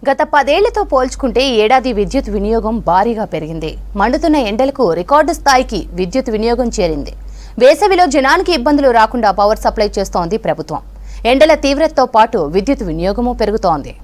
గత 10 ఏళ్లతో పోల్చుకుంటే ఏడాది విద్యుత్ వినియోగం భారీగా పెరిగింది. మండుతున్న ఎండలకు రికార్డు స్థాయికి విద్యుత్ వినియోగం చేరింది. వేసవిలో జనానికి ఇబ్బందులు రాకుండా పవర్ సప్లై చేస్తోంది ప్రభుత్వం. ఎండల తీవ్రతతో పాటు విద్యుత్ వినియోగమూ పెరుగుతోంది.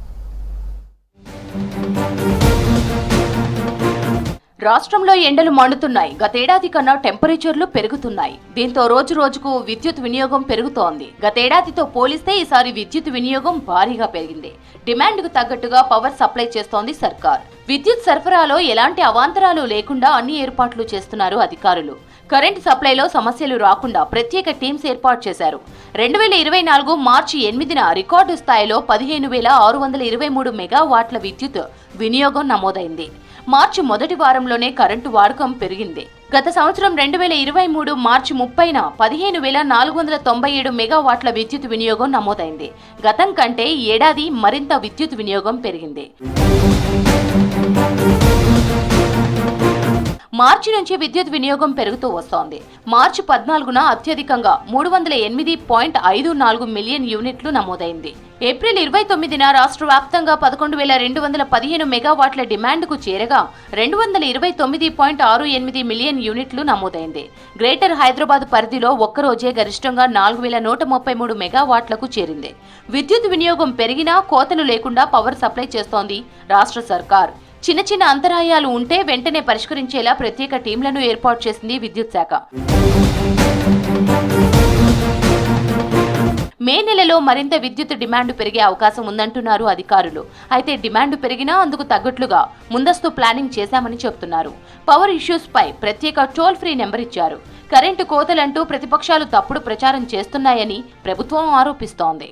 రాష్ట్రంలో ఎండలు మండుతున్నాయి. గతేడాది కన్నా టెంపరేచర్లు పెరుగుతున్నాయి. దీంతో రోజు రోజుకు విద్యుత్ వినియోగం పెరుగుతోంది. గతేడాదితో పోలిస్తే ఈసారి విద్యుత్ వినియోగం భారీగా పెరిగింది. డిమాండ్కు తగ్గట్టుగా పవర్ సప్లై చేస్తోంది సర్కార్. విద్యుత్ సరఫరాలో ఎలాంటి అవాంతరాలు లేకుండా అన్ని ఏర్పాట్లు చేస్తున్నారు అధికారులు. కరెంటు సప్లైలో సమస్యలు రాకుండా ప్రత్యేక టీమ్స్ ఏర్పాటు చేశారు. 2024 మార్చి 8న రికార్డు స్థాయిలో 15,623 మెగావాట్ల విద్యుత్ వినియోగం నమోదైంది. మార్చి మొదటి వారంలోనే కరెంటు వాడకం పెరిగింది. గత సంవత్సరం 2023 మార్చి 30న 15,497 మెగావాట్ల విద్యుత్ వినియోగం నమోదైంది. గతం కంటే ఈ ఏడాది మరింత విద్యుత్ వినియోగం పెరిగింది. మార్చి నుంచి విద్యుత్ వినియోగం పెరుగుతూ వస్తోంది. మార్చి 14న అత్యధికంగా 308.54 మిలియన్ యూనిట్లు నమోదైంది. ఏప్రిల్ 29న రాష్ట్ర వ్యాప్తంగా 11,215 మెగావాట్ల డిమాండ్కు చేరగా 229.68 మిలియన్ యూనిట్లు నమోదైంది. గ్రేటర్ హైదరాబాద్ పరిధిలో ఒక్కరోజే గరిష్టంగా 4,133 మెగావాట్లకు చేరింది. విద్యుత్ వినియోగం పెరిగినా కోతలు లేకుండా పవర్ సప్లై చేస్తోంది రాష్ట్ర సర్కార్. చిన్న చిన్న అంతరాయాలు ఉంటే వెంటనే పరిష్కరించేలా ప్రత్యేక టీంలను ఏర్పాటు చేసింది విద్యుత్ శాఖ. మే నెలలో మరింత విద్యుత్ డిమాండ్ పెరిగే అవకాశం ఉందంటున్నారు అధికారులు. అయితే డిమాండ్ పెరిగినా అందుకు తగ్గట్లుగా ముందస్తు ప్లానింగ్ చేశామని చెబుతున్నారు. పవర్ ఇష్యూస్ పై ప్రత్యేక టోల్ ఫ్రీ నెంబర్ ఇచ్చారు. కరెంటు కోతలంటూ ప్రతిపక్షాలు తప్పుడు ప్రచారం చేస్తున్నాయని ప్రభుత్వం ఆరోపిస్తోంది.